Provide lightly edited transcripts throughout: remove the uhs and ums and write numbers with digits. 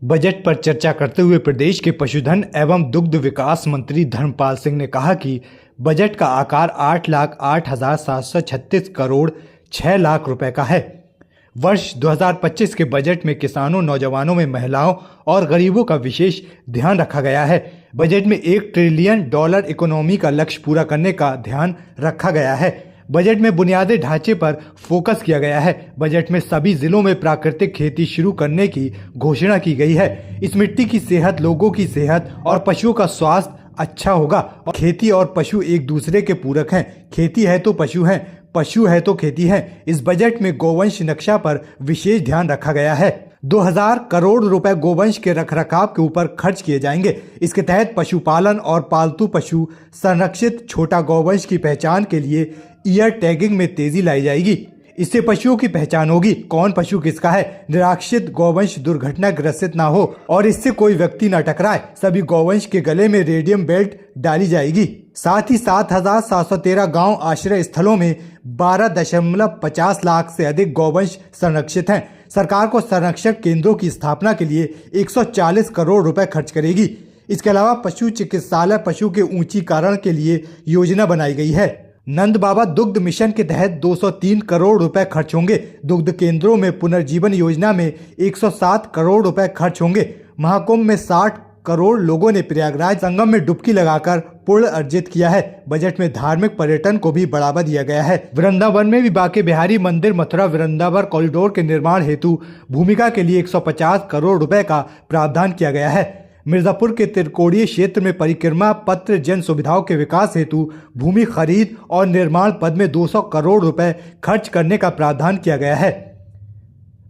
Budget पर चर्चा करते हुए प्रदेश के पशुधन एवं दुग्ध विकास मंत्री धर्मपाल सिंह ने कहा कि बजट का आकार 8,08,736 करोड़ 6 लाख रुपए का है। वर्ष 2025 के बजट में किसानों, नौजवानों में महिलाओं और गरीबों का विशेष ध्यान रखा गया है। बजट में $1 ट्रिलियन इकोनॉमी का लक्ष्य पूरा करने का ध्यान रखा गया है। बजट में बुनियादी ढांचे पर फोकस किया गया है। बजट में सभी जिलों में प्राकृतिक खेती शुरू करने की घोषणा की गई है। इस मिट्टी की सेहत, लोगों की सेहत और पशुओं का स्वास्थ्य अच्छा होगा। और खेती और पशु एक दूसरे के पूरक हैं। खेती है तो पशु हैं, पशु है तो खेती है। इस बजट में गौवंश नक्शा पर विशेष ध्यान रखा गया है। 2000 करोड़ रुपए गौवंश के रखरखाव के ऊपर खर्च किए जाएंगे। इसके तहत पशुपालन और पालतू पशु संरक्षित छोटा गौवंश की पहचान के लिए ईयर टैगिंग में तेजी लाई जाएगी। इससे पशुओं की पहचान होगी, कौन पशु किसका है। निराश्रित गौवंश दुर्घटना ग्रसित ना हो और इससे कोई व्यक्ति न टकराए। सभी गौवंश के गले में रेडियम बेल्ट डाली जाएगी। साथ ही 7,713 गांव आश्रय स्थलों में 12.50 लाख से अधिक गौवंश संरक्षित हैं। सरकार को संरक्षण केंद्रों की स्थापना के लिए 140 करोड़ रुपए खर्च करेगी। इसके अलावा पशु चिकित्सालय, पशु के ऊंचीकरण के लिए योजना बनाई गई है। नंद बाबा दुग्ध मिशन के तहत 203 करोड़ रुपए खर्च होंगे। दुग्ध केंद्रों में पुनर्जीवन योजना में 107 करोड़ रुपए खर्च होंगे। महाकुंभ में 60 करोड़ लोगों ने प्रयागराज संगम में डुबकी लगाकर पुण्य अर्जित किया है। बजट में धार्मिक पर्यटन को भी बढ़ावा दिया गया है। वृंदावन में भी बांके बिहारी मंदिर, मथुरा वृंदावन कॉरिडोर के निर्माण हेतु भूमिका के लिए 150 करोड़ रुपए का प्रावधान किया गया है। मिर्जापुर के त्रिकोणीय क्षेत्र में परिक्रमा पत्र जन सुविधाओं के विकास हेतु भूमि खरीद और निर्माण पद में 200 करोड़ रुपए खर्च करने का प्रावधान किया गया है।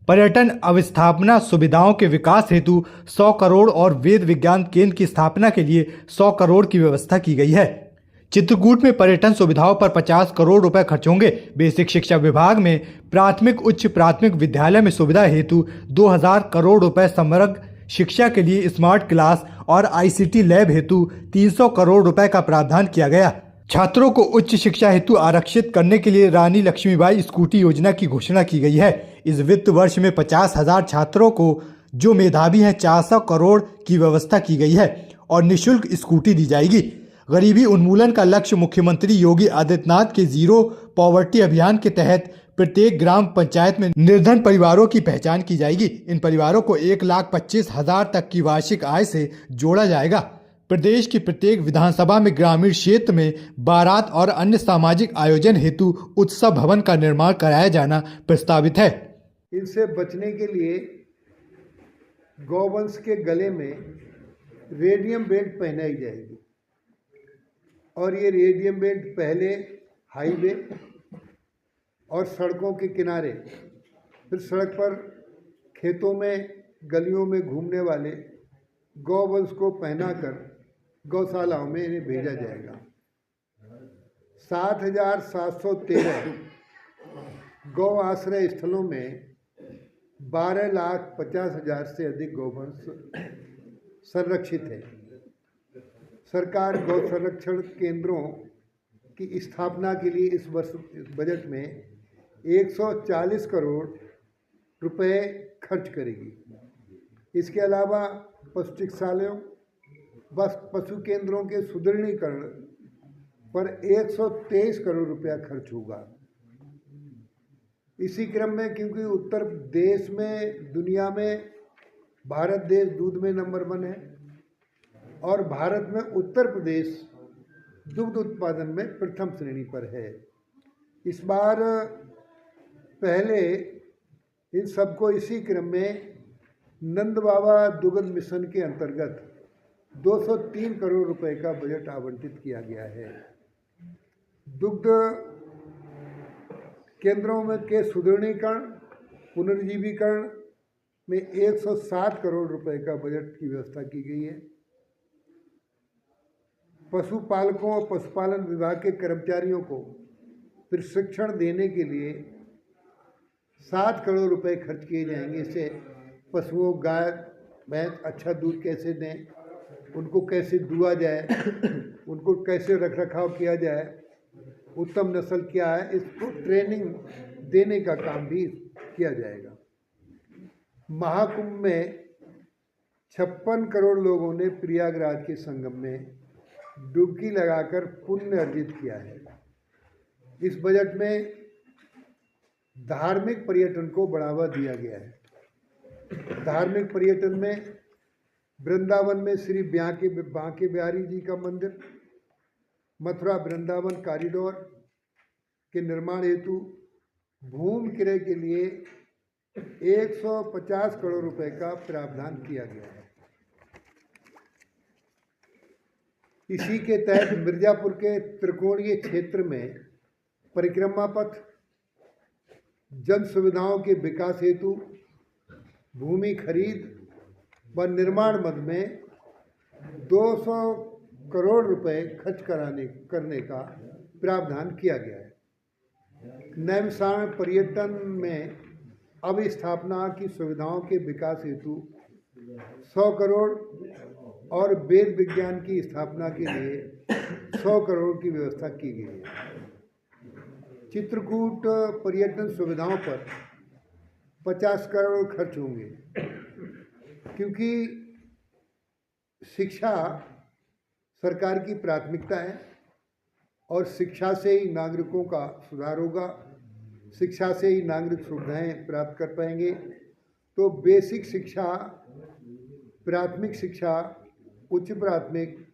पर्यटन अवस्थापना सुविधाओं के विकास हेतु 100 करोड़ और वेद विज्ञान केंद्र की स्थापना के लिए 100 करोड़ की व्यवस्था की गई है। चित्रकूट में पर्यटन सुविधाओं पर 50 करोड़ रुपए खर्च होंगे। बेसिक शिक्षा विभाग में प्राथमिक, उच्च प्राथमिक विद्यालय में सुविधा हेतु 2000 करोड़ रुपए, समग्र शिक्षा के लिए स्मार्ट क्लास और आईसीटी लैब हेतु 300 करोड़ रुपए का प्रावधान किया गया। छात्रों को उच्च शिक्षा हेतु आरक्षित करने के लिए रानी लक्ष्मीबाई स्कूटी योजना की घोषणा की गई है। इस वित्त वर्ष में 50,000 छात्रों को जो मेधावी हैं 400 करोड़ की व्यवस्था की गई है और निःशुल्क स्कूटी दी जाएगी। गरीबी उन्मूलन का लक्ष्य मुख्यमंत्री योगी आदित्यनाथ के जीरो पॉवर्टी अभियान के तहत प्रत्येक ग्राम पंचायत में निर्धन परिवारों की पहचान की जाएगी। इन परिवारों को 1,25,000 तक की वार्षिक आय से जोड़ा जाएगा। प्रदेश की प्रत्येक विधानसभा में ग्रामीण क्षेत्र में बारात और अन्य सामाजिक आयोजन हेतु उत्सव भवन का निर्माण कराया जाना प्रस्तावित है। इनसे बचने के लिए गौवंश के गले में रेडियम बेल्ट पहनाई जाएगी और ये रेडियम बेल्ट पहले हाईवे और सड़कों के किनारे, फिर सड़क पर, खेतों में, गलियों में घूमने वाले गौवंश को पहनाकर गौशालाओं में इन्हें भेजा जाएगा। 7,713 गौ आश्रय स्थलों में 12,50,000 से अधिक गौवंश संरक्षित है। सरकार गौ संरक्षण केंद्रों की स्थापना के लिए इस वर्ष इस बजट में 140 करोड़ रुपए खर्च करेगी। इसके अलावा पशु चिकित्सालयों, पशु केंद्रों के सुदृढ़ीकरण पर 123 करोड़ रुपया खर्च होगा। इसी क्रम में, क्योंकि उत्तर देश में, दुनिया में भारत देश दूध में नंबर 1 है और भारत में उत्तर प्रदेश दुग्ध उत्पादन में प्रथम श्रेणी पर है। इस बार पहले इन सबको इसी क्रम में नंद बाबा दुग्ध मिशन के अंतर्गत 203 करोड़ रुपए का बजट आवंटित किया गया है। दुग्ध केंद्रों में के सुदृढ़ीकरण, पुनर्जीवीकरण में 107 करोड़ रुपए का बजट की व्यवस्था की गई है। पशुपालकों और पशुपालन विभाग के कर्मचारियों को प्रशिक्षण देने के लिए 7 करोड़ रुपए खर्च किए जाएंगे। इससे पशुओं, गाय, भैंस अच्छा दूध कैसे दें, उनको कैसे दुआ जाए, उनको कैसे रखरखाव किया जाए, उत्तम नस्ल क्या है, इसको ट्रेनिंग देने का काम भी किया जाएगा। महाकुंभ में 56 करोड़ लोगों ने प्रयागराज के संगम में डुबकी लगाकर पुण्य अर्जित किया है। इस बजट में धार्मिक पर्यटन को बढ़ावा दिया गया है। धार्मिक पर्यटन में वृंदावन में श्री बांके बिहारी जी का मंदिर, मथुरा वृंदावन कॉरिडोर के निर्माण हेतु भूमि क्रय के लिए 150 करोड़ रुपए का प्रावधान किया गया है। इसी के तहत मिर्जापुर के त्रिकोणीय क्षेत्र में परिक्रमा पथ, जन सुविधाओं के विकास हेतु भूमि खरीद व निर्माण मद में 200 करोड़ रुपए खर्च करने का प्रावधान किया गया है। नैमिषारण्य पर्यटन में अब स्थापना की सुविधाओं के विकास हेतु 100 करोड़ और वेद विज्ञान की स्थापना के लिए 100 करोड़ की व्यवस्था की गई है। चित्रकूट पर्यटन सुविधाओं पर 50 करोड़ खर्च होंगे, क्योंकि शिक्षा सरकार की प्राथमिकता है और शिक्षा से ही नागरिकों का सुधार होगा, शिक्षा से ही नागरिक सुविधाएं प्राप्त कर पाएंगे। तो बेसिक शिक्षा, प्राथमिक शिक्षा, उच्च प्राथमिक,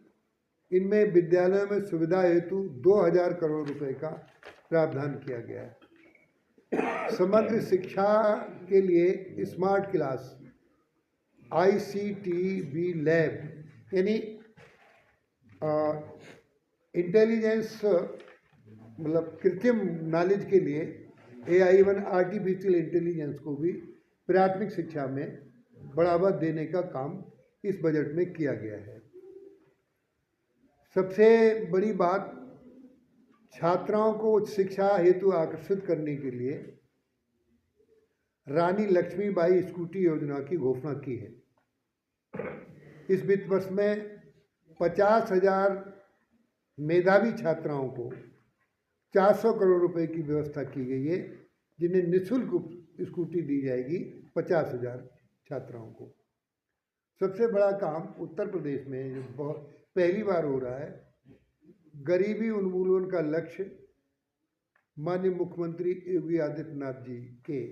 इनमें विद्यालयों में सुविधा हेतु 2000 करोड़ रुपए का प्रावधान किया गया है। समग्र शिक्षा के लिए स्मार्ट क्लास, ICTB लैब यानी इंटेलिजेंस मतलब कृत्रिम नॉलेज के लिए AI1 आर्टिफिशियल इंटेलिजेंस को भी प्राथमिक शिक्षा में बढ़ावा देने का काम इस बजट में किया गया है। सबसे बड़ी बात, छात्राओं को उच्च शिक्षा हेतु आकर्षित करने के लिए रानी लक्ष्मीबाई स्कूटी योजना की घोषणा की है। इस वित्त वर्ष में 50,000 मेधावी छात्राओं को 400 करोड़ रुपए की व्यवस्था की गई है, जिन्हें निःशुल्क स्कूटी दी जाएगी 50,000 छात्राओं को। सबसे बड़ा काम उत्तर प्रदेश में जो बहुत पहली बार हो रहा है, गरीबी उन्मूलन का लक्ष्य माननीय मुख्यमंत्री योगी आदित्यनाथ जी के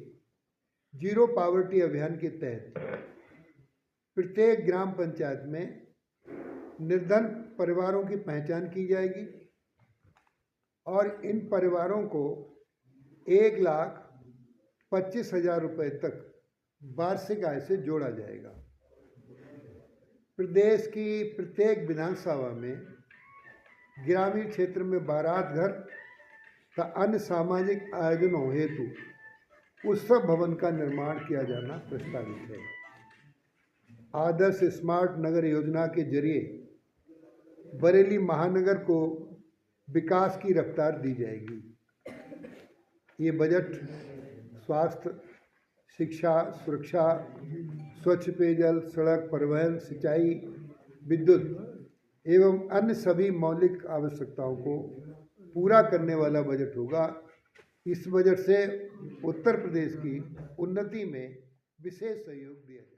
जीरो पावर्टी अभियान के तहत प्रत्येक ग्राम पंचायत में निर्धन परिवारों की पहचान की जाएगी और इन परिवारों को 1,25,000 रुपये तक वार्षिक आय से जोड़ा जाएगा। प्रदेश की प्रत्येक विधानसभा में ग्रामीण क्षेत्र में बारात घर तथा अन्य सामाजिक आयोजनों हेतु उत्सव भवन का निर्माण किया जाना प्रस्तावित है। आदर्श स्मार्ट नगर योजना के जरिए बरेली महानगर को विकास की रफ्तार दी जाएगी। ये बजट स्वास्थ्य, शिक्षा, सुरक्षा, स्वच्छ पेयजल, सड़क, परिवहन, सिंचाई, विद्युत एवं अन्य सभी मौलिक आवश्यकताओं को पूरा करने वाला बजट होगा। इस बजट से उत्तर प्रदेश की उन्नति में विशेष सहयोग दिया जाएगा।